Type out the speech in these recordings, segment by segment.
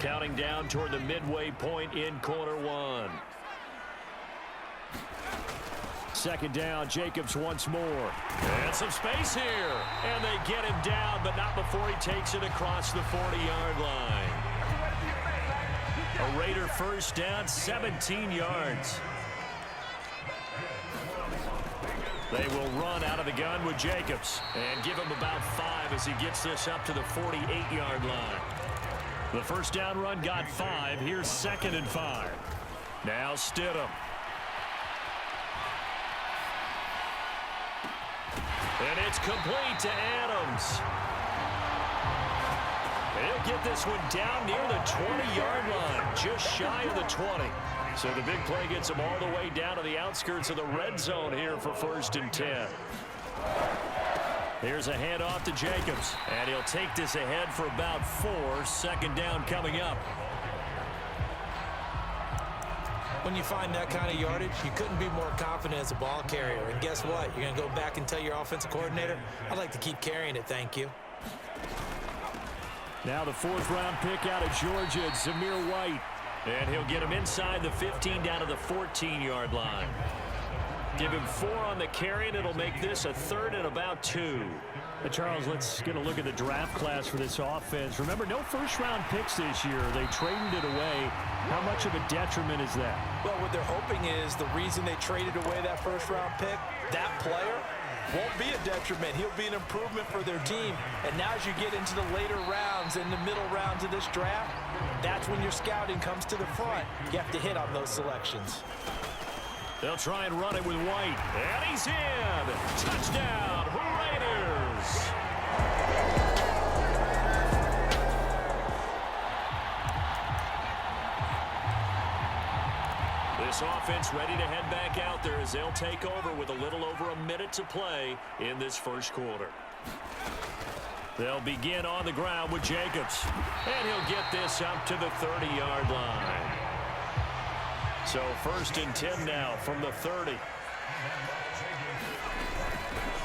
Counting down toward the midway point in quarter one. Second down, Jacobs once more. And some space here. And they get him down, but not before he takes it across the 40-yard line. A Raider first down, 17 yards. They will run out of the gun with Jacobs and give him about 5 as he gets this up to the 48-yard line. The first down run got 5. Here's 2nd and 5. Now Stidham. And it's complete to Adams. He'll get this one down near the 20-yard line, just shy of the 20. So the big play gets him all the way down to the outskirts of the red zone here for 1st and 10. Here's a handoff to Jacobs, and he'll take this ahead for about 4. 2nd down coming up. When you find that kind of yardage, you couldn't be more confident as a ball carrier. And guess what? You're going to go back and tell your offensive coordinator, I'd like to keep carrying it, thank you. Now the 4th-round pick out of Georgia, Zamir White. And he'll get him inside the 15 down to the 14-yard line. Give him 4 on the carry, and it'll make this a 3rd and about 2. Charles, let's get a look at the draft class for this offense. Remember, no first-round picks this year. They traded it away. How much of a detriment is that? Well, what they're hoping is the reason they traded away that first-round pick, that player won't be a detriment. He'll be an improvement for their team. And now as you get into the later rounds and the middle rounds of this draft, that's when your scouting comes to the front. You have to hit on those selections. They'll try and run it with White. And he's in. Touchdown, Raiders. This offense ready to head back out there as they'll take over with a little over a minute to play in this first quarter. They'll begin on the ground with Jacobs. And he'll get this up to the 30-yard line. So 1st and 10 now from the 30.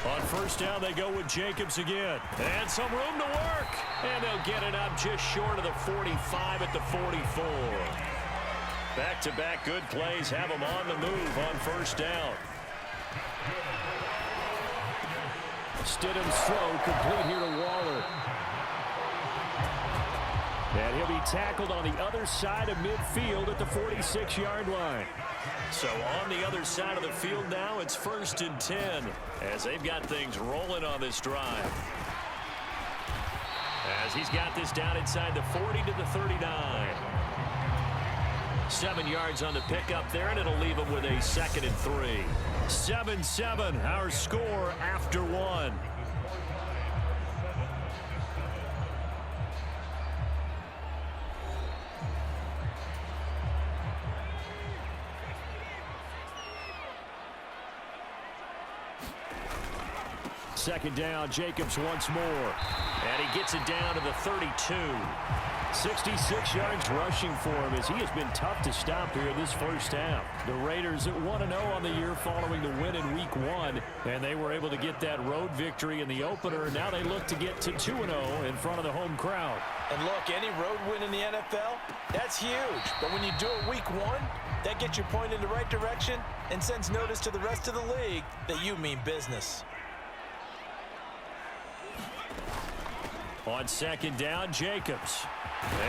On first down, they go with Jacobs again. And some room to work. And they'll get it up just short of the 45 at the 44. Back-to-back good plays have them on the move on first down. Stidham's throw complete here to Waller. And he'll be tackled on the other side of midfield at the 46-yard line. So on the other side of the field now, it's 1st and 10 as they've got things rolling on this drive. As he's got this down inside the 40 to the 39. 7 yards on the pickup there, and it'll leave him with a 2nd and 3. 7-7, our score after 1. Second down, Jacobs once more. And he gets it down to the 32. 66 yards rushing for him as he has been tough to stop here this first half. The Raiders at 1-0 on the year following the win in Week 1, and they were able to get that road victory in the opener. Now they look to get to 2-0 in front of the home crowd. And look, any road win in the NFL, that's huge. But when you do it Week 1, that gets you pointed in the right direction and sends notice to the rest of the league that you mean business. On second down, Jacobs.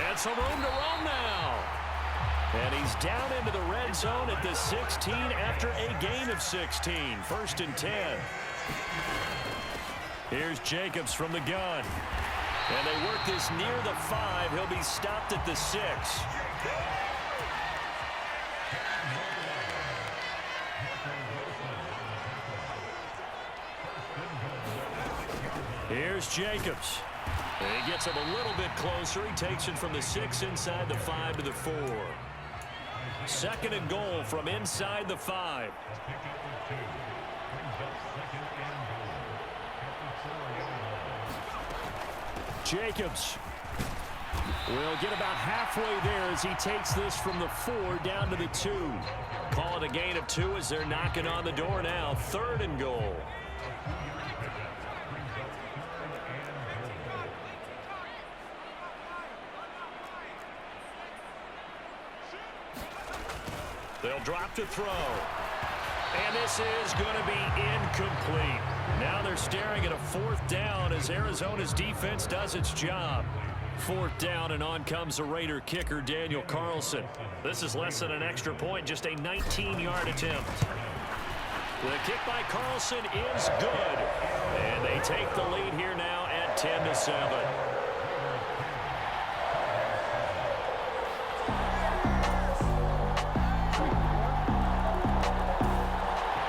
And some room to roam now. And he's down into the red zone at the 16 after a gain of 16. 1st and 10. Here's Jacobs from the gun. And they work this near the 5. He'll be stopped at the 6. Here's Jacobs. And he gets him a little bit closer. He takes it from the 6 inside the 5 to the 4. 2nd and goal from inside the 5. Jacobs will get about halfway there as he takes this from the 4 down to the 2. Call it a gain of 2 as they're knocking on the door now. 3rd and goal. They'll drop to throw. And this is going to be incomplete. Now they're staring at a 4th down as Arizona's defense does its job. 4th down, and on comes the Raider kicker, Daniel Carlson. This is less than an extra point, just a 19-yard attempt. The kick by Carlson is good. And they take the lead here now at 10-7.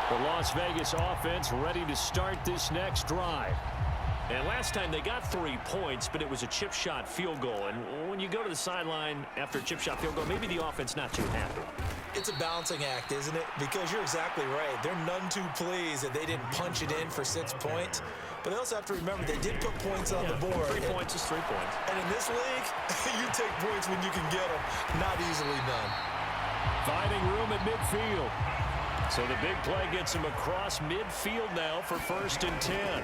The Las Vegas offense ready to start this next drive. And last time they got 3 points, but it was a chip shot field goal. And when you go to the sideline after a chip shot field goal, maybe the offense not too happy. It's a balancing act, isn't it? Because you're exactly right. They're none too pleased that they didn't punch it in for 6 points. But they also have to remember they did put points on the board. 3 points is 3 points. And in this league, you take points when you can get them. Not easily done. Finding room at midfield. So the big play gets him across midfield now for 1st and 10.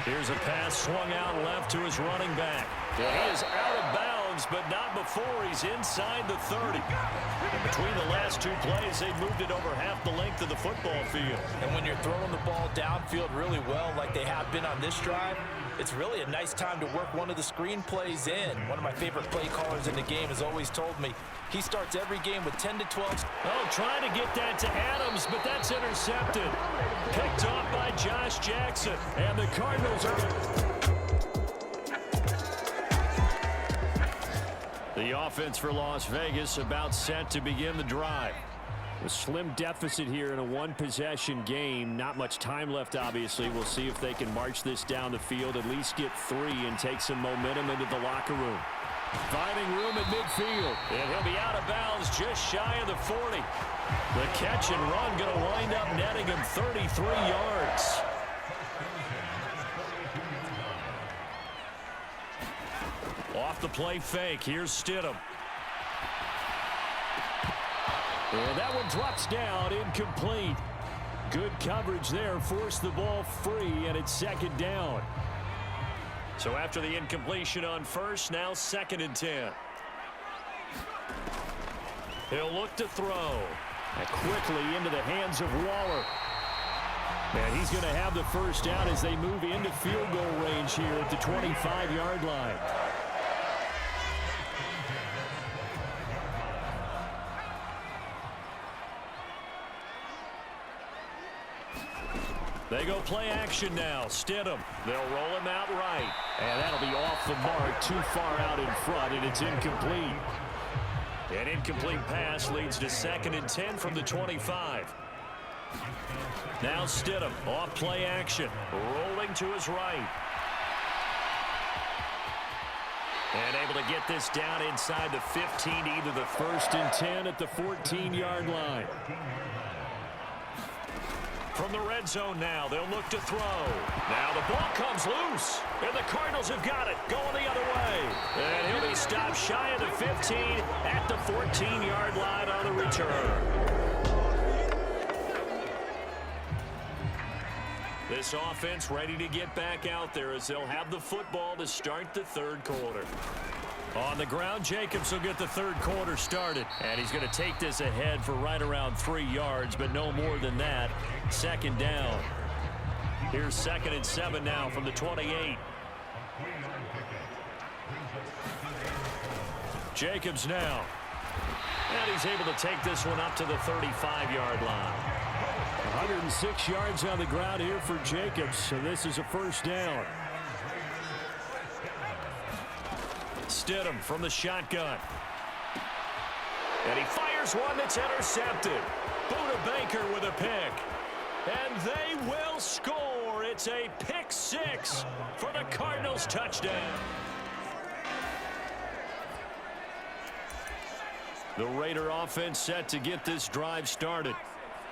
Here's a pass swung out left to his running back. Well, he is out of bounds, but not before he's inside the 30. And between the last 2 plays, they moved it over half the length of the football field. And when you're throwing the ball downfield really well like they have been on this drive, it's really a nice time to work one of the screen plays in. One of my favorite play callers in the game has always told me he starts every game with 10 to 12. Oh, trying to get that to Adams, but that's intercepted. Picked off by Josh Jackson. And the Cardinals are... The offense for Las Vegas about set to begin the drive. A slim deficit here in a 1-possession game. Not much time left, obviously. We'll see if they can march this down the field, at least get 3 and take some momentum into the locker room. Finding room at midfield. And he'll be out of bounds just shy of the 40. The catch and run going to wind up netting him 33 yards. Off the play fake. Here's Stidham. And that one drops down, incomplete. Good coverage there, forced the ball free, and it's 2nd down. So after the incompletion on 1st, now 2nd and 10. He'll look to throw. And quickly into the hands of Waller. And he's going to have the 1st down as they move into field goal range here at the 25-yard line. They go play action now. Stidham. They'll roll him out right. And that'll be off the mark, too far out in front, and it's incomplete. An incomplete pass leads to 2nd and 10 from the 25. Now Stidham off play action. Rolling to his right. And able to get this down inside the 15, either the 1st and 10 at the 14-yard line. From the red zone now, they'll look to throw. Now the ball comes loose, and the Cardinals have got it, going the other way. And he'll be stopped shy of the 15 at the 14-yard line on the return. This offense ready to get back out there as they'll have the football to start the 3rd quarter. On the ground, Jacobs will get the 3rd quarter started. And he's going to take this ahead for right around 3 yards, but no more than that. 2nd down. Here's 2nd and 7 now from the 28. Jacobs now. And he's able to take this one up to the 35-yard line. 106 yards on the ground here for Jacobs, so this is a 1st down. Stidham from the shotgun. And he fires one that's intercepted. Buda Baker with a pick. And they will score. It's a pick 6 for the Cardinals touchdown. The Raider offense set to get this drive started.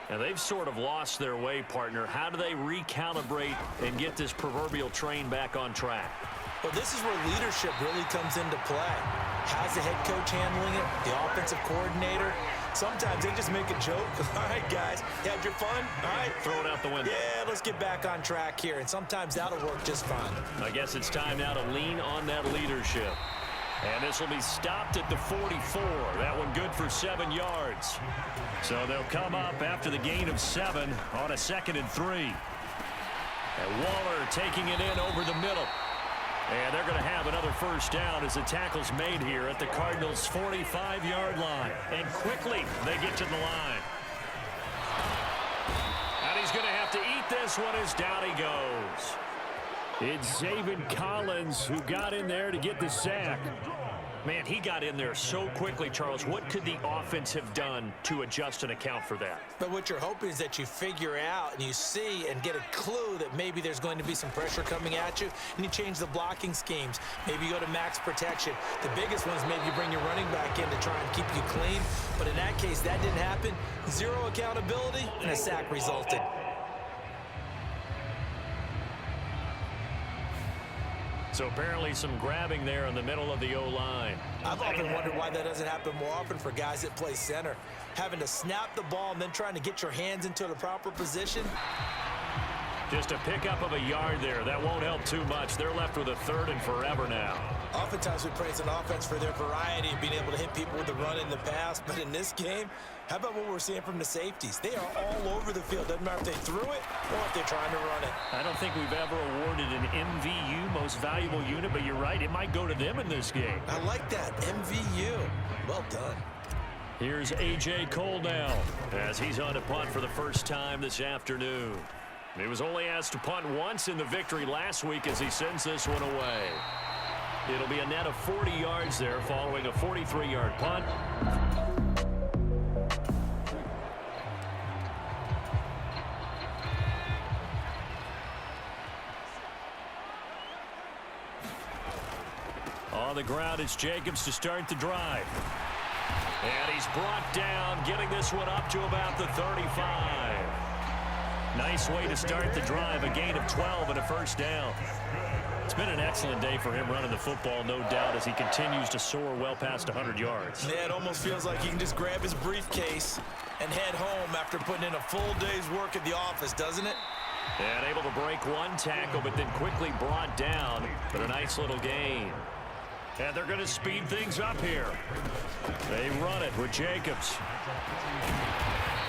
And they've sort of lost their way, partner. How do they recalibrate and get this proverbial train back on track? Well, this is where leadership really comes into play. How's the head coach handling it? The offensive coordinator? Sometimes they just make a joke. All right, guys, you had your fun? All right. Throw it out the window. Yeah, let's get back on track here. And sometimes that'll work just fine. I guess it's time now to lean on that leadership. And this will be stopped at the 44. That one good for 7 yards. So they'll come up after the gain of 7 on a 2nd and 3. And Waller taking it in over the middle. And they're going to have another first down as the tackle's made here at the Cardinals' 45-yard line. And quickly they get to the line. And he's going to have to eat this one as down he goes. It's Zaven Collins who got in there to get the sack. Man, he got in there so quickly, Charles. What could the offense have done to adjust and account for that? But what you're hoping is that you figure out and you see and get a clue that maybe there's going to be some pressure coming at you, and you change the blocking schemes. Maybe you go to max protection. The biggest ones, maybe you bring your running back in to try and keep you clean. But in that case, that didn't happen. Zero accountability, and a sack resulted. So apparently some grabbing there in the middle of the O-line. I've often wondered why that doesn't happen more often for guys that play center. Having to snap the ball and then trying to get your hands into the proper position. Just a pickup of a yard there. That won't help too much. They're left with a 3rd and forever now. Oftentimes we praise an offense for their variety and being able to hit people with the run in the pass. But in this game, how about what we're seeing from the safeties? They are all over the field. Doesn't matter if they threw it or if they're trying to run it. I don't think we've ever awarded an MVU, most valuable unit, but you're right. It might go to them in this game. I like that. MVU. Well done. Here's A.J. Cole now as he's on to punt for the first time this afternoon. He was only asked to punt once in the victory last week as he sends this one away. It'll be a net of 40 yards there following a 43-yard punt. On the ground, it's Jacobs to start the drive. And he's brought down, getting this one up to about the 35. Nice way to start the drive, a gain of 12 and a first down. It's been an excellent day for him running the football, no doubt, as he continues to soar well past 100 yards. Yeah, it almost feels like he can just grab his briefcase and head home after putting in a full day's work at the office, doesn't it? And able to break one tackle, but then quickly brought down, but a nice little gain. And they're going to speed things up here. They run it with Jacobs.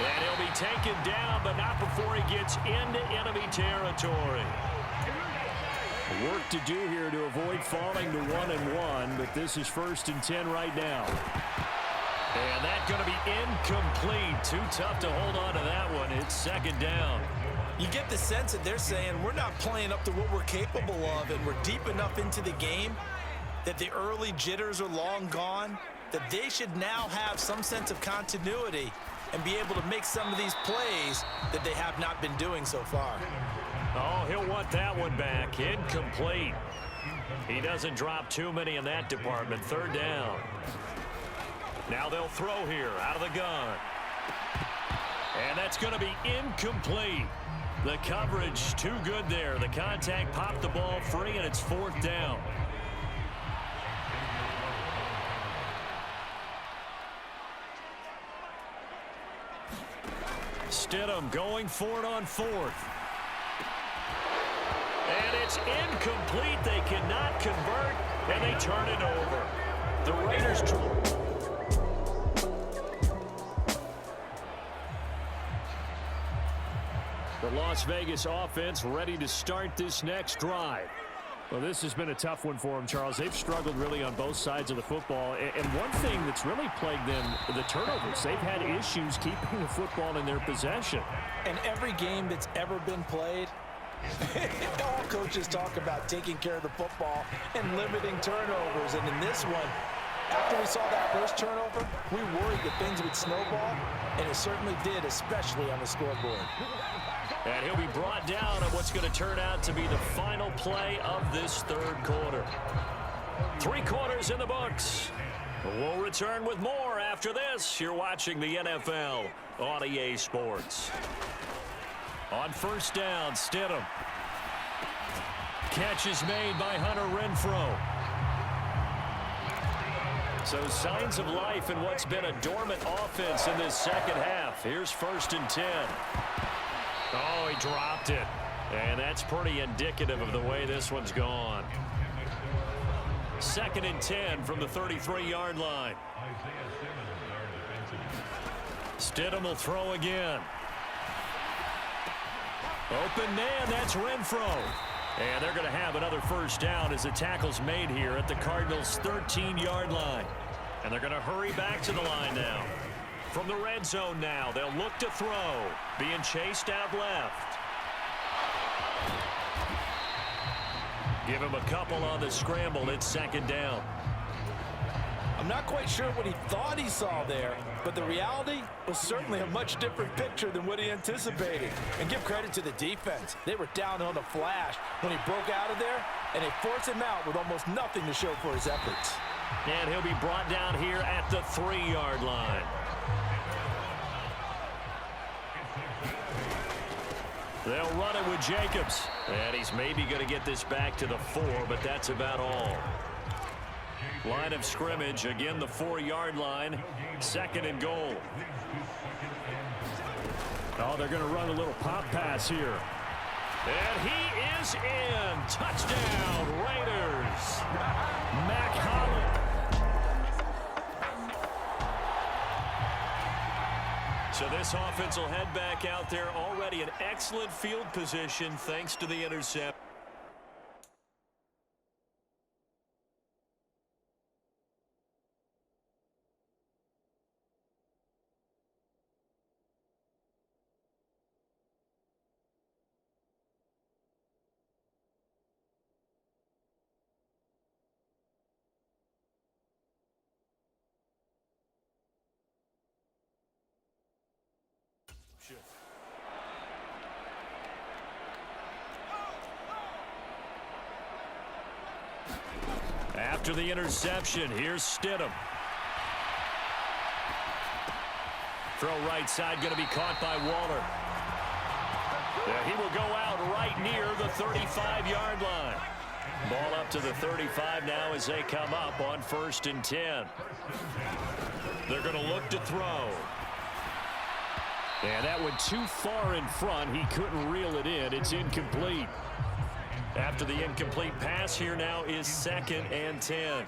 And he'll be taken down, but not before he gets into enemy territory. Work to do here to avoid falling to 1-1, but this is 1st and 10 right now. And that's going to be incomplete. Too tough to hold on to that one. It's 2nd down. You get the sense that they're saying we're not playing up to what we're capable of, and we're deep enough into the game that the early jitters are long gone, that they should now have some sense of continuity and be able to make some of these plays that they have not been doing so far. Oh, he'll want that one back. Incomplete. He doesn't drop too many in that department. 3rd down. Now they'll throw here out of the gun. And that's going to be incomplete. The coverage too good there. The contact popped the ball free, and it's 4th down. Stidham going for it on 4th. And it's incomplete. They cannot convert, and they turn it over. The Raiders. The Las Vegas offense ready to start this next drive. Well, this has been a tough one for them, Charles. They've struggled really on both sides of the football. And one thing that's really plagued them, the turnovers. They've had issues keeping the football in their possession. And every game that's ever been played, all coaches talk about taking care of the football and limiting turnovers. And in this one, after we saw that first turnover, we worried that things would snowball, and it certainly did, especially on the scoreboard. And he'll be brought down on what's going to turn out to be the final play of this 3rd quarter. 3 quarters in the books. We'll return with more after this. You're watching the NFL on EA Sports. On 1st down, Stidham. Catch is made by Hunter Renfrow. So signs of life in what's been a dormant offense in this 2nd half. Here's 1st and 10. Oh, he dropped it. And that's pretty indicative of the way this one's gone. 2nd and 10 from the 33-yard line. Stidham will throw again. Open man, that's Renfro. And they're going to have another first down as the tackle's made here at the Cardinals' 13-yard line. And they're going to hurry back to the line now. From the red zone now, they'll look to throw. Being chased out left. Give him a couple on the scramble. It's 2nd down. I'm not quite sure what he thought he saw there, but the reality was certainly a much different picture than what he anticipated. And give credit to the defense. They were down on the flash when he broke out of there, and they forced him out with almost nothing to show for his efforts. And he'll be brought down here at the 3-yard line. They'll run it with Jacobs. And he's maybe going to get this back to the 4, but that's about all. Line of scrimmage, again the 4-yard line. 2nd and goal. Oh, they're going to run a little pop pass here. And he is in. Touchdown, Raiders. Mac Hollins. So this offense will head back out there, already in excellent field position thanks to the intercept. After the interception, here's Stidham. Throw right side, going to be caught by Waller. He will go out right near the 35-yard line. Ball up to the 35 now as they come up on 1st and 10. They're going to look to throw. And that went too far in front. He couldn't reel it in. It's incomplete. After the incomplete pass, here now is 2nd and 10.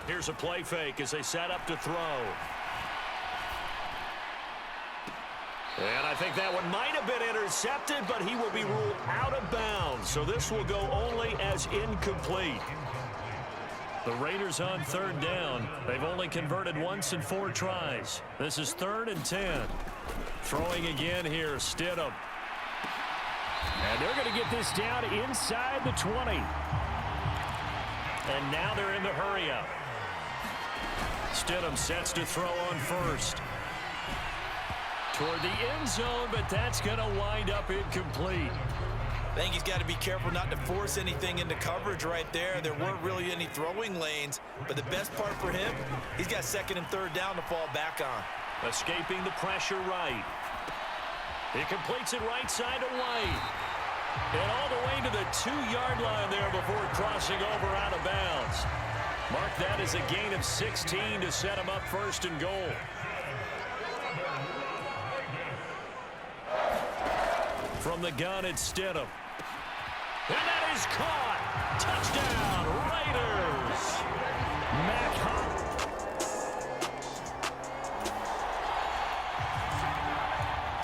Here's a play fake as they set up to throw. And I think that one might have been intercepted, but he will be ruled out of bounds. So this will go only as incomplete. The Raiders on 3rd down. They've only converted once in 4 tries. This is 3rd and 10. Throwing again here, Stidham. And they're going to get this down inside the 20. And now they're in the hurry-up. Stidham sets to throw on 1st. Toward the end zone, but that's going to wind up incomplete. I think he's got to be careful not to force anything into coverage right there. There weren't really any throwing lanes, but the best part for him, he's got 2nd and 3rd down to fall back on. Escaping the pressure right. He completes it right side to White. And all the way to the 2-yard line there before crossing over out of bounds. Mark that as a gain of 16 to set him up 1st and goal. From the gun, it's Stidham. And that is caught. Touchdown, Raiders. Mac Hollins.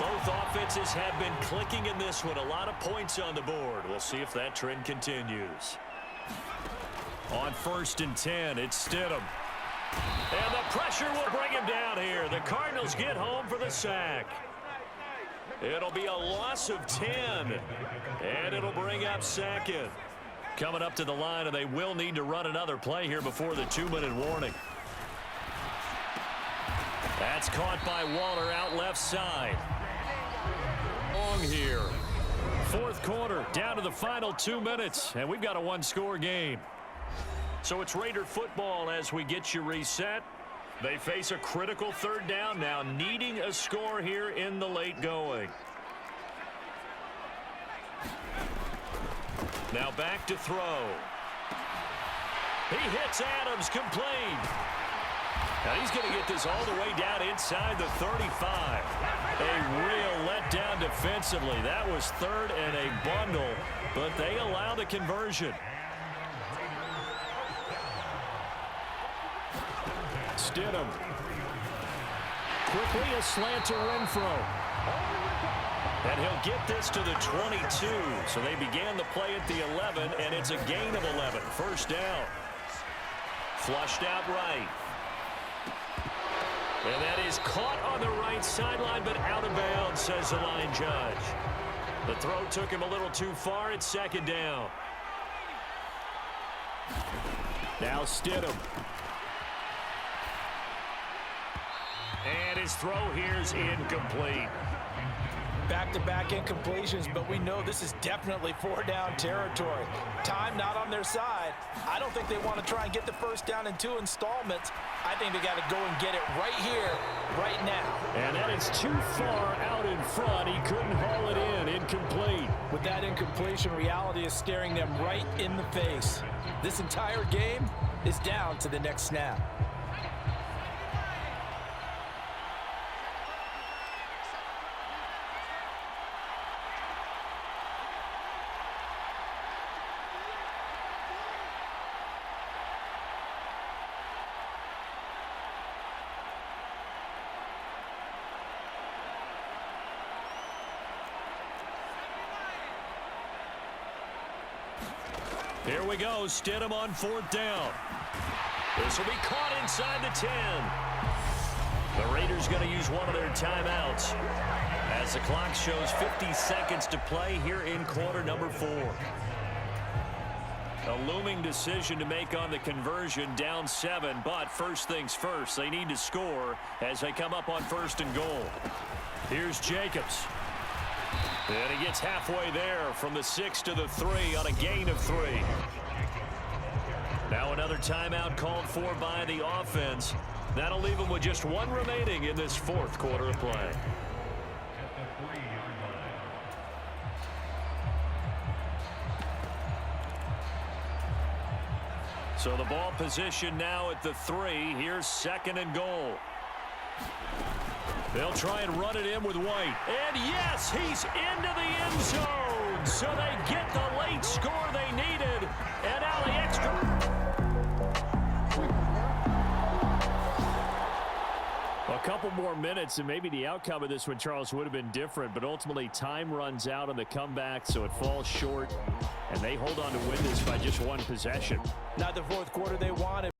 Both offenses have been clicking in this one. A lot of points on the board. We'll see if that trend continues. On 1st and 10, it's Stidham. And the pressure will bring him down here. The Cardinals get home for the sack. It'll be a loss of 10. And it'll bring up 2nd. Coming up to the line, and they will need to run another play here before the 2-minute warning. That's caught by Waller out left side. Long here. 4th quarter, down to the final 2 minutes, and we've got a 1-score game. So it's Raider football as we get you reset. They face a critical 3rd down now, needing a score here in the late going. Now back to throw. He hits Adams, complete. Now he's going to get this all the way down inside the 35. A real letdown defensively. That was 3rd and a bundle, but they allow the conversion. Stidham. Quickly a slant to Renfro. And he'll get this to the 22. So they began the play at the 11, and it's a gain of 11. First down. Flushed out right. And that is caught on the right sideline, but out of bounds, says the line judge. The throw took him a little too far. It's second down. Now Stidham. And his throw here is incomplete. Back-to-back incompletions, but we know this is definitely four-down territory. Time not on their side. I don't think they want to try and get the first down in 2 installments. I think they got to go and get it right here, right now. And that is too far out in front. He couldn't haul it in. Incomplete. With that incompletion, reality is staring them right in the face. This entire game is down to the next snap. Here we go. Stidham on 4th down. This will be caught inside the 10. The Raiders going to use one of their timeouts as the clock shows 50 seconds to play here in quarter number 4. A looming decision to make on the conversion, down 7, but first things first, they need to score as they come up on 1st and goal. Here's Jacobs. And he gets halfway there from the 6 to the 3 on a gain of 3. Now another timeout called for by the offense. That'll leave them with just 1 remaining in this 4th quarter of play. So the ball position now at the 3. Here's 2nd and goal. They'll try and run it in with White. And yes, he's into the end zone. So they get the late score they needed. And now the extra. A couple more minutes, and maybe the outcome of this one, Charles, would have been different. But ultimately, time runs out on the comeback, so it falls short. And they hold on to win this by just 1 possession. Not the 4th quarter they wanted.